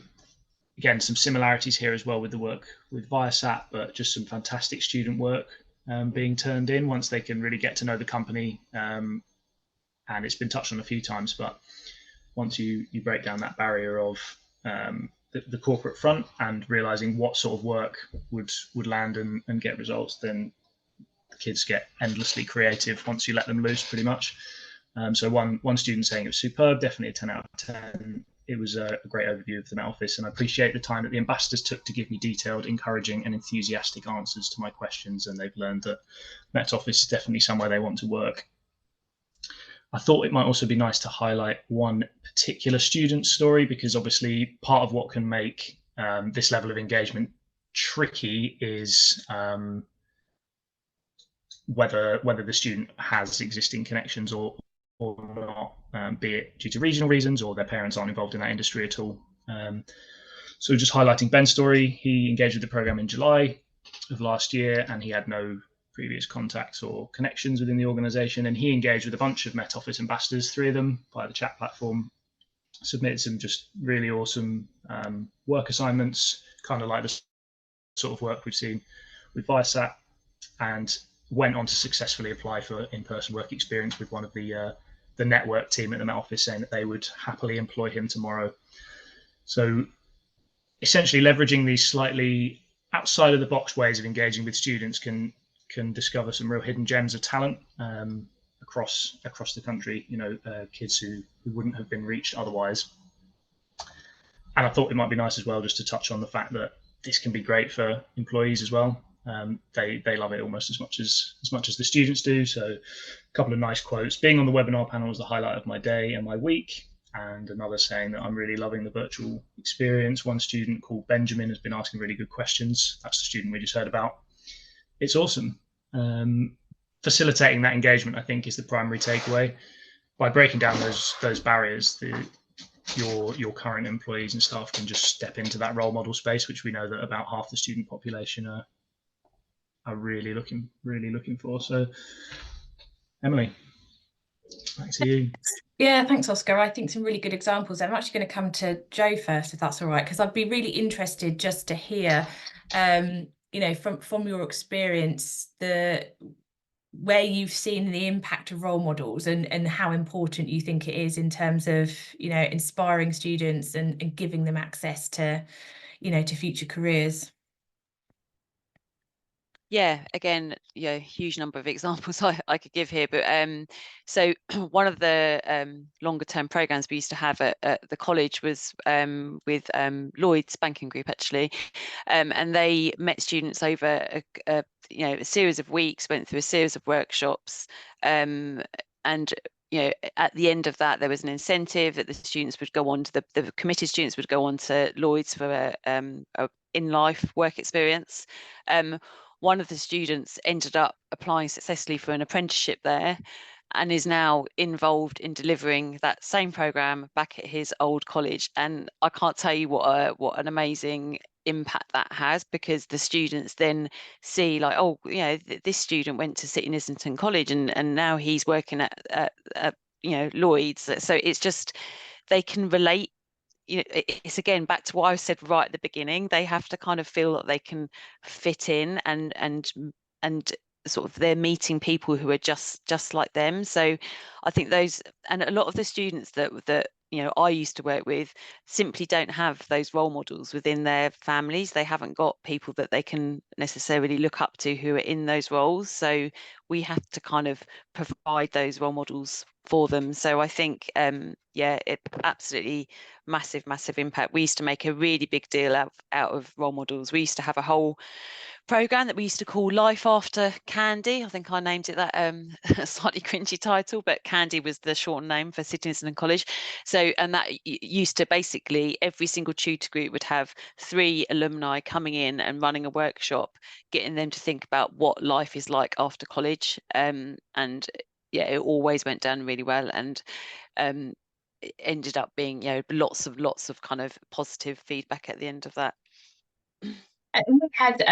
again, some similarities here as well with the work with Viasat, but just some fantastic student work being turned in once they can really get to know the company. And it's been touched on a few times, but once you break down that barrier of the corporate front and realizing what sort of work would land and get results, then the kids get endlessly creative once you let them loose, pretty much. So one student saying it was superb, definitely a 10 out of 10. It was a great overview of the Met Office, and I appreciate the time that the ambassadors took to give me detailed, encouraging and enthusiastic answers to my questions, and they've learned that Met Office is definitely somewhere they want to work. I thought it might also be nice to highlight one particular student story, because obviously part of what can make this level of engagement tricky is whether the student has existing connections or not, be it due to regional reasons or their parents aren't involved in that industry at all. So just highlighting Ben's story, he engaged with the program in July of last year, and he had no previous contacts or connections within the organization, and he engaged with a bunch of Met Office ambassadors, 3 of them via the chat platform, submitted some just really awesome work assignments, kind of like the sort of work we've seen with Viasat, and went on to successfully apply for in-person work experience with one of the network team at the Met Office, saying that they would happily employ him tomorrow. So essentially leveraging these slightly outside of the box ways of engaging with students can discover some real hidden gems of talent across the country, you know, kids who wouldn't have been reached otherwise. And I thought it might be nice as well just to touch on the fact that this can be great for employees as well. They love it almost as much as the students do. So a couple of nice quotes. Being on the webinar panel was the highlight of my day and my week. And another saying that I'm really loving the virtual experience. One student called Benjamin has been asking really good questions. That's the student we just heard about. It's awesome. Facilitating that engagement, I think, is the primary takeaway. By breaking down those barriers, your current employees and staff can just step into that role model space, which we know that about half the student population are really looking for. So, Emily, back to you. Yeah, thanks, Oscar. I think some really good examples. I'm actually going to come to Joe first, if that's all right, because I'd be really interested just to hear, you know, from your experience, where you've seen the impact of role models and how important you think it is in terms of, you know, inspiring students and giving them access to, you know, to future careers. Yeah, again, yeah, huge number of examples I could give here, but so one of the longer term programs we used to have at the college was with Lloyd's Banking Group, actually, and they met students over a series of weeks, went through a series of workshops, and you know, at the end of that, there was an incentive that the students would go on to the committed students would go on to Lloyd's for a in-life work experience. One of the students ended up applying successfully for an apprenticeship there, and is now involved in delivering that same program back at his old college. And I can't tell you what an amazing impact that has, because the students then see like, oh, you know, this student went to City and Islington College and now he's working at you know, Lloyd's. So it's just, they can relate. You know, it's again back to what I said right at the beginning. They have to kind of feel that they can fit in, and sort of they're meeting people who are just like them. So I think those, and a lot of the students that you know I used to work with simply don't have those role models within their families. They haven't got people that they can necessarily look up to who are in those roles. So we have to kind of provide those role models for them. So I think yeah, it absolutely massive impact. We used to make a really big deal out of role models. We used to have a whole program that we used to call Life After Candy. I think I named it that slightly cringy title, but Candy was the short name for City and Islington College. So, and that used to basically, every single tutor group would have 3 alumni coming in and running a workshop, getting them to think about what life is like after college. And yeah, it always went down really well, and it ended up being, you know, lots of kind of positive feedback at the end of that. And we had,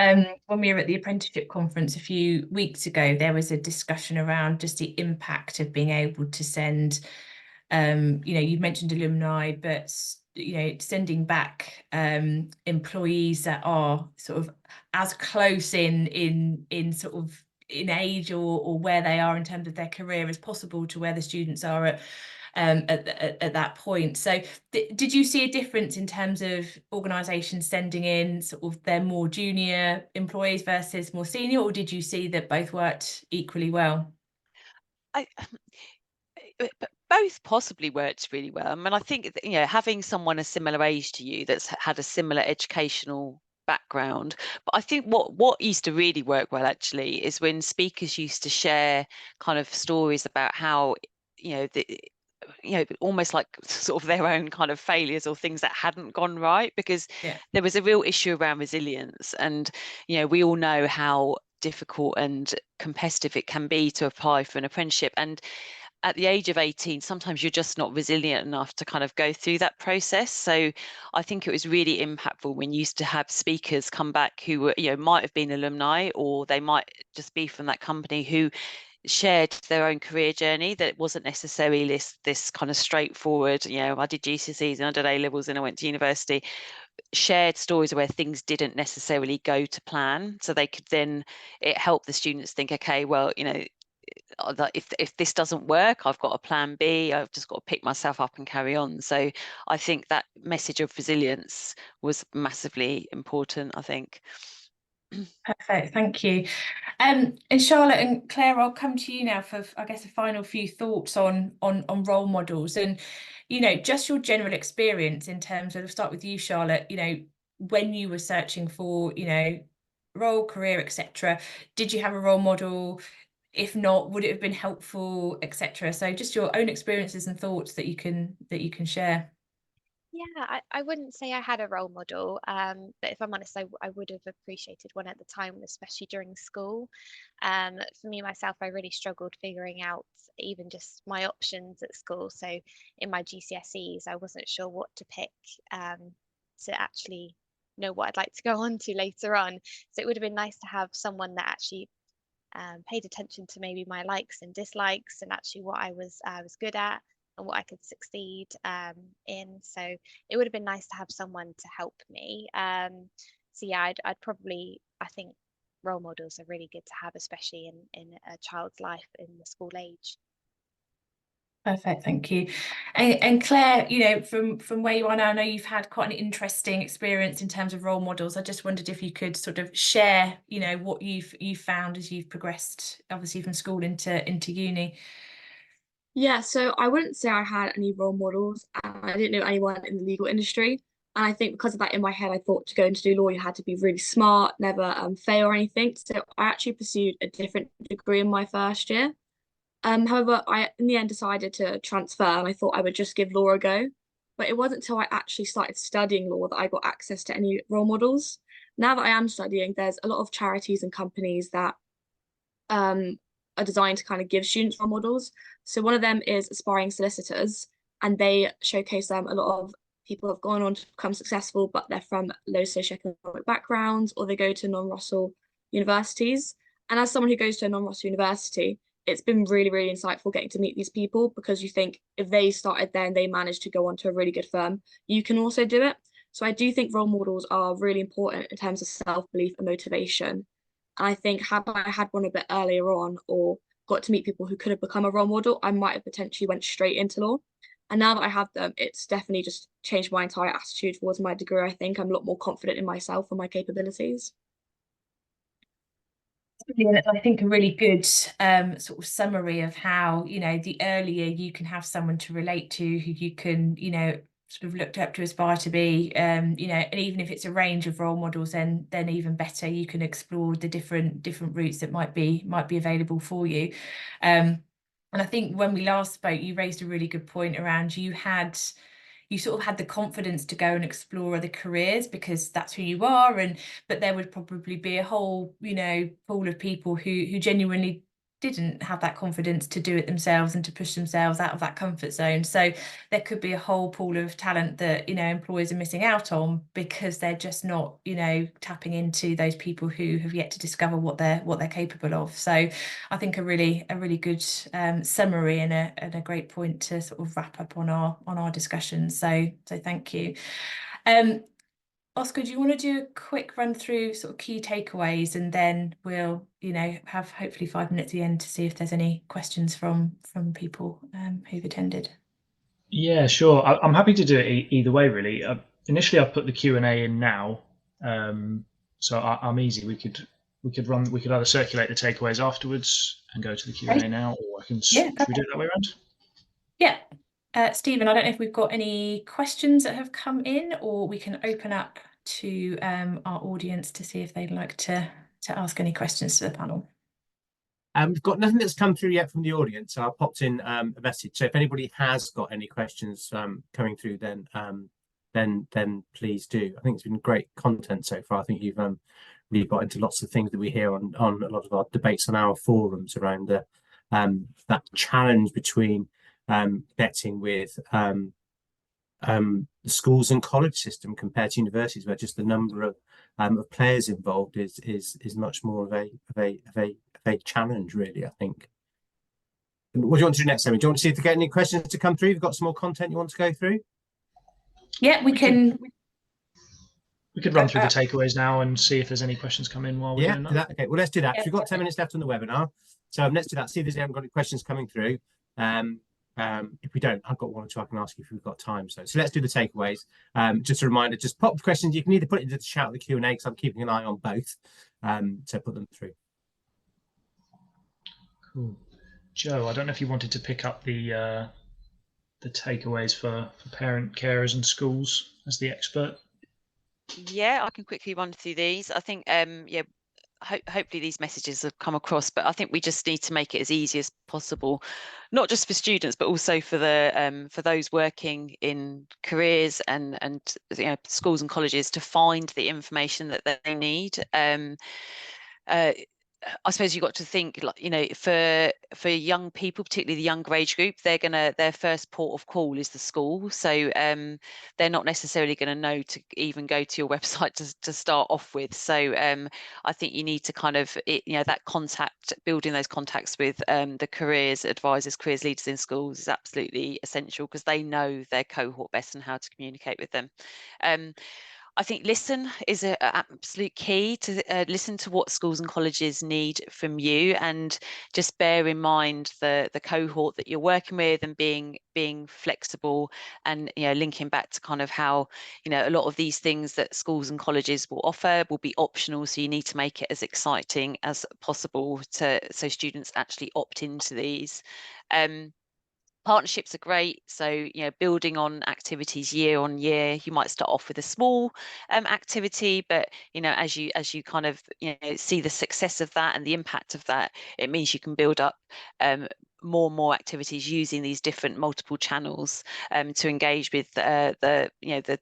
when we were at the apprenticeship conference a few weeks ago, there was a discussion around just the impact of being able to send, you know, you mentioned alumni, but, you know, sending back employees that are sort of as close in sort of in age or where they are in terms of their career as possible to where the students are at that point. So did you see a difference in terms of organisations sending in sort of their more junior employees versus more senior, or did you see that both worked equally well? Both possibly worked really well. I mean, I think, you know, having someone a similar age to you that's had a similar educational background. But I think what used to really work well actually is when speakers used to share kind of stories about how, you know, almost like sort of their own kind of failures or things that hadn't gone right, because there was a real issue around resilience. And, you know, we all know how difficult and competitive it can be to apply for an apprenticeship. And at the age of 18, sometimes you're just not resilient enough to kind of go through that process. So I think it was really impactful when you used to have speakers come back who were, you know, might have been alumni, or they might just be from that company, who shared their own career journey, that it wasn't necessarily this kind of straightforward, you know, I did GCSEs and I did A-levels and I went to university. Shared stories where things didn't necessarily go to plan, so they could then, it helped the students think, okay, well, you know, if this doesn't work, I've got a plan B. I've just got to pick myself up and carry on. So I think that message of resilience was massively important, I think. Perfect, thank you. And Charlotte and Claire, I'll come to you now for, I guess, a final few thoughts on role models, and, you know, just your general experience in terms of, start with you, Charlotte, you know, when you were searching for, you know, role, career, etc., did you have a role model? If not, would it have been helpful, etc.? So just your own experiences and thoughts that you can share. Yeah, I wouldn't say I had a role model, but if I'm honest, I would have appreciated one at the time, especially during school. For me, myself, I really struggled figuring out even just my options at school. So in my GCSEs, I wasn't sure what to pick to actually know what I'd like to go on to later on. So it would have been nice to have someone that actually paid attention to maybe my likes and dislikes, and actually what I was good at and what I could succeed in. So it would have been nice to have someone to help me. So yeah, I'd probably, I think role models are really good to have, especially in a child's life in the school age. Perfect, thank you. And Claire, you know, from where you are now, I know you've had quite an interesting experience in terms of role models. I just wondered if you could sort of share, you know, what you've found as you've progressed, obviously from school into uni. Yeah, so I wouldn't say I had any role models, and I didn't know anyone in the legal industry. And I think because of that, in my head, I thought to go into do law, you had to be really smart, never fail or anything. So I actually pursued a different degree in my first year. However, I in the end decided to transfer, and I thought I would just give law a go. But it wasn't until I actually started studying law that I got access to any role models. Now that I am studying, there's a lot of charities and companies that are are designed to kind of give students role models. So one of them is aspiring solicitors, and they showcase a lot of people have gone on to become successful, but they're from low socioeconomic backgrounds, or they go to non-Russell universities. And as someone who goes to a non-Russell university, it's been really, really insightful getting to meet these people, because you think if they started there and they managed to go on to a really good firm, you can also do it. So I do think role models are really important in terms of self-belief and motivation. And I think had I had one a bit earlier on, or got to meet people who could have become a role model, I might have potentially went straight into law. And now that I have them, it's definitely just changed my entire attitude towards my degree. I think I'm a lot more confident in myself and my capabilities. I think a really good sort of summary of how, you know, the earlier you can have someone to relate to who you can, you know, sort of looked up to, aspire to be, you know, and even if it's a range of role models, then even better, you can explore the different routes that might be available for you. And I think when we last spoke, you raised a really good point around you sort of had the confidence to go and explore other careers because that's who you are, but there would probably be a whole, you know, pool of people who genuinely didn't have that confidence to do it themselves and to push themselves out of that comfort zone. So there could be a whole pool of talent that, you know, employers are missing out on because they're just not, you know, tapping into those people who have yet to discover what they're capable of. So I think a really good summary and a great point to sort of wrap up on our discussion. So thank you. Oscar, do you want to do a quick run through sort of key takeaways, and then we'll, you know, have hopefully 5 minutes at the end to see if there's any questions from people who've attended. Yeah, sure. I'm happy to do it either way, really. Initially, I've put the Q&A in now, so I'm easy. We could either circulate the takeaways afterwards and go to the Q&A now, or I can. Yeah, should we do it that way around? Yeah. Stephen, I don't know if we've got any questions that have come in, or we can open up to our audience to see if they'd like to ask any questions to the panel. We've got nothing that's come through yet from the audience, so I popped in a message. So if anybody has got any questions coming through, then please do. I think it's been great content so far. I think you've really got into lots of things that we hear on a lot of our debates on our forums around the that challenge between connecting with the schools and college system compared to universities, where just the number of players involved is much more of a challenge, really, I think. What do you want to do next, Emily? Do you want to see if you get any questions to come through? You've got some more content you want to go through? Yeah, we can. We could run through the takeaways now and see if there's any questions come in while we're doing that. Okay, well, let's do that. Yeah. We've got 10 minutes left on the webinar. So let's do that. See if there's any questions coming through. If we don't, I've got one or two I can ask you if we've got time. So let's do the takeaways. Just a reminder, just pop the questions. You can either put it into the chat or the Q&A, because I'm keeping an eye on both. So put them through. Cool. Joe, I don't know if you wanted to pick up the takeaways for parent, carers and schools as the expert. Yeah, I can quickly run through these. I think, yeah, hopefully these messages have come across, but I think we just need to make it as easy as possible, not just for students, but also for the for those working in careers and you know, schools and colleges to find the information that they need. I suppose you've got to think, like, you know, for young people, particularly the younger age group, their first port of call is the school. So they're not necessarily going to know to even go to your website to start off with. So I think you need to kind of, you know, that contact, building those contacts with the careers advisors, careers leaders in schools is absolutely essential, because they know their cohort best and how to communicate with them. I think listen is an absolute key to listen to what schools and colleges need from you, and just bear in mind the cohort that you're working with, and being flexible, and, you know, linking back to kind of how, you know, a lot of these things that schools and colleges will offer will be optional, so you need to make it as exciting as possible so students actually opt into these. Partnerships are great, so, you know, building on activities year on year. You might start off with a small activity, but, you know, as you kind of, you know, see the success of that and the impact of that, it means you can build up more and more activities using these different multiple channels to engage with the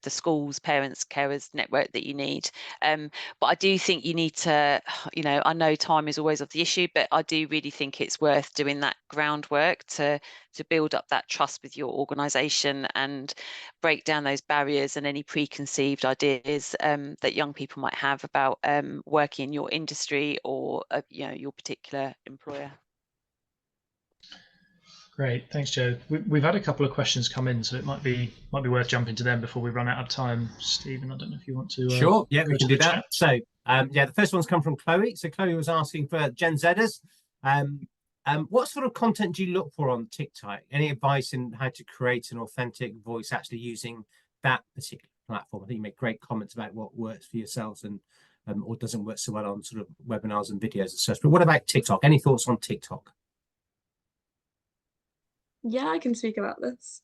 schools, parents, carers network that you need. But I do think you need to, I know time is always of the issue, but I do really think it's worth doing that groundwork to build up that trust with your organisation and break down those barriers and any preconceived ideas that young people might have about working in your industry or your particular employer. Great, thanks, Joe. We've had a couple of questions come in, so it might be worth jumping to them before we run out of time. Stephen, I don't know if you want to. Sure, yeah, we can do that. Chat. So, the first one's come from Chloe. So Chloe was asking for Gen Zers. What sort of content do you look for on TikTok? Any advice in how to create an authentic voice actually using that particular platform? I think you make great comments about what works for yourselves and or doesn't work so well on sort of webinars and videos and such. But what about TikTok? Any thoughts on TikTok? Yeah, I can speak about this.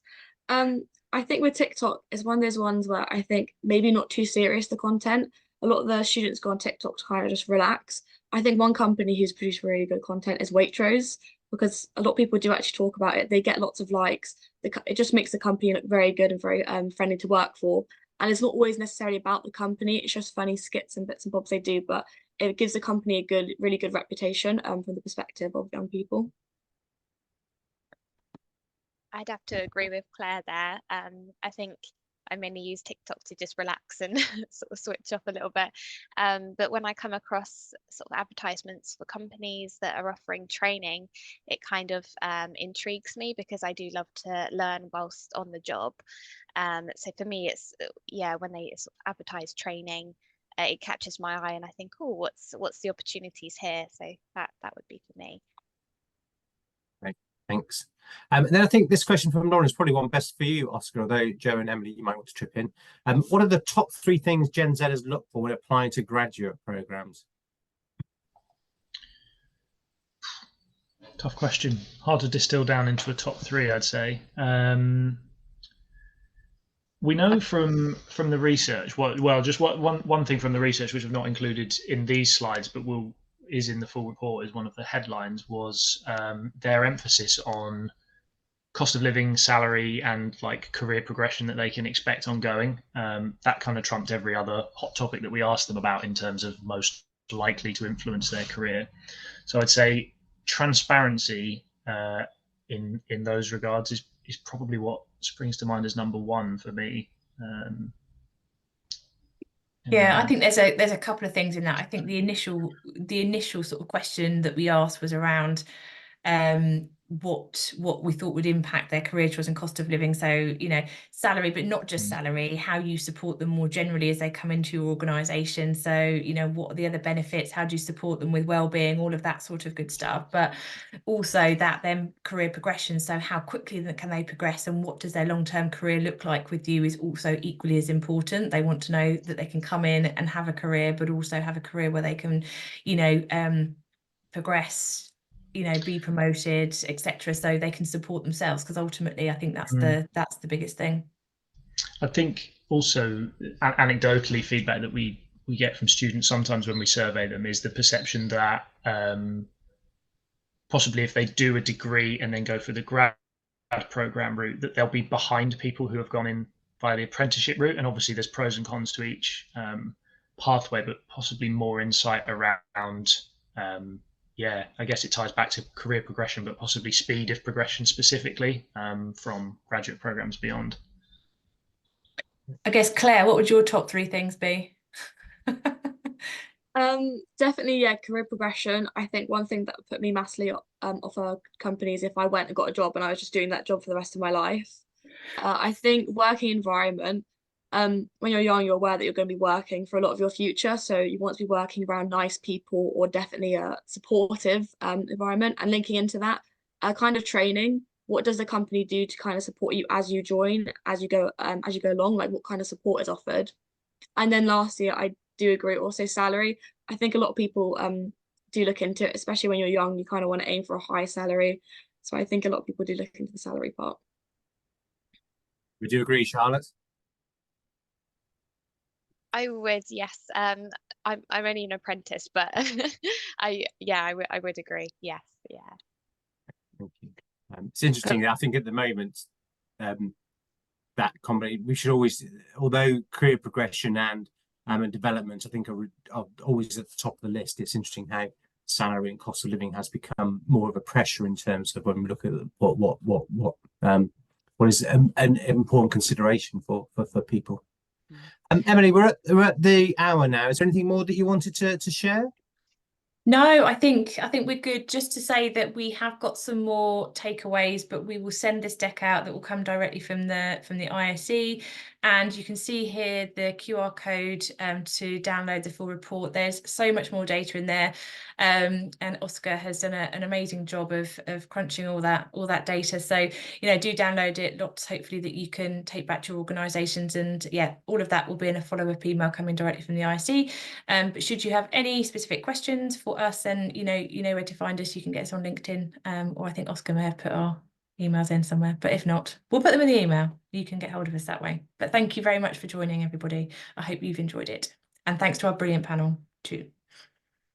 I think with TikTok, it's one of those ones where I think maybe not too serious, the content. A lot of the students go on TikTok to kind of just relax. I think one company who's produced really good content is Waitrose, because a lot of people do actually talk about it. They get lots of likes. It just makes the company look very good and very friendly to work for. And it's not always necessarily about the company. It's just funny skits and bits and bobs they do, but it gives the company a really good reputation from the perspective of young people. I'd have to agree with Claire there. I think I mainly use TikTok to just relax and sort of switch off a little bit. But when I come across sort of advertisements for companies that are offering training, it kind of intrigues me because I do love to learn whilst on the job. So for me, it's when they sort of advertise training, it catches my eye and I think, oh, what's the opportunities here? So that would be for me. Right, thanks. And then I think this question from Lauren is probably one best for you, Oscar, although Joe and Emily, you might want to chip in. What are the top 3 things Gen Zers look for when applying to graduate programs? Tough question. Hard to distill down into a top 3, I'd say. We know from the research, one thing from the research which we've not included in these slides, but is in the full report, is one of the headlines, was their emphasis on cost of living, salary, and like career progression that they can expect ongoing. That kind of trumped every other hot topic that we asked them about in terms of most likely to influence their career. So I'd say transparency in those regards is probably what springs to mind as number 1 for me. Yeah, I think there's a couple of things in that. I think the initial sort of question that we asked was around what we thought would impact their career choice and cost of living. So, salary, but not just salary, how you support them more generally as they come into your organisation. So, what are the other benefits? How do you support them with well-being? All of that sort of good stuff. But also that then career progression. So how quickly can they progress and what does their long-term career look like with you is also equally as important. They want to know that they can come in and have a career, but also have a career where they can, progress, be promoted, etc., so they can support themselves, because ultimately I think that's the biggest thing. I think also anecdotally feedback that we get from students sometimes when we survey them is the perception that possibly if they do a degree and then go for the grad program route, that they'll be behind people who have gone in via the apprenticeship route. And obviously there's pros and cons to each pathway, but possibly more insight around I guess it ties back to career progression, but possibly speed of progression specifically from graduate programs beyond. I guess, Claire, what would your top 3 things be? Definitely, career progression. I think one thing that would put me massively off a company is if I went and got a job and I was just doing that job for the rest of my life. I think working environment, when you're young, you're aware that you're going to be working for a lot of your future. So you want to be working around nice people or definitely a supportive environment, and linking into that kind of training. What does the company do to kind of support you as you join, as you go along? Like what kind of support is offered? And then lastly, I do agree also salary. I think a lot of people do look into it, especially when you're young, you kind of want to aim for a high salary. So I think a lot of people do look into the salary part. Would you agree, Charlotte? I would, yes. I'm only an apprentice, but I would agree. Yes, yeah. Thank you. It's interesting. I think at the moment, that combination, we should always, although career progression and development, I think are always at the top of the list. It's interesting how salary and cost of living has become more of a pressure in terms of when we look at what is an important consideration for people. Emily, we're at the hour now. Is there anything more that you wanted to share? No, I think we're good. Just to say that we have got some more takeaways, but we will send this deck out that will come directly from the ISE, and you can see here the QR code to download the full report. There's so much more data in there, and Oscar has done an amazing job of crunching all that data. So do download it. Lots hopefully that you can take back to your organisations, and yeah, all of that will be in a follow-up email coming directly from the ISE. But should you have any specific questions for us, then you know where to find us. You can get us on LinkedIn, or I think Oscar may have put our emails in somewhere, but if not, we'll put them in the email. You can get hold of us that way. But thank you very much for joining, everybody. I hope you've enjoyed it, and thanks to our brilliant panel too.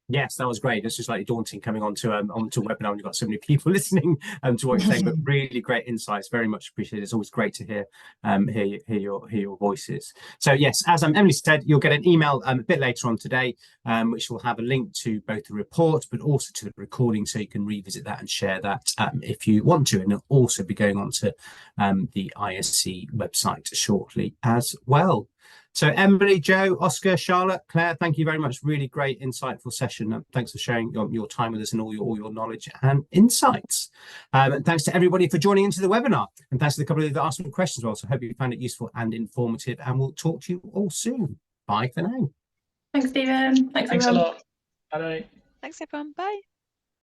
Yes, that was great. It's just like daunting coming onto a webinar when you've got so many people listening to what you're saying, but really great insights. Very much appreciated. It's always great to hear your voices. So yes, as Emily said, you'll get an email a bit later on today, which will have a link to both the report, but also to the recording, so you can revisit that and share that if you want to. And it'll also be going on to the ISE website shortly as well. So Emily, Joe, Oscar, Charlotte, Claire, thank you very much. Really great, insightful session. Thanks for sharing your time with us and all your knowledge and insights. And thanks to everybody for joining into the webinar. And thanks to the couple of you that asked some questions as well. So I hope you found it useful and informative. And we'll talk to you all soon. Bye for now. Thanks, Stephen. Thanks a lot. Bye. Thanks, everyone. Bye.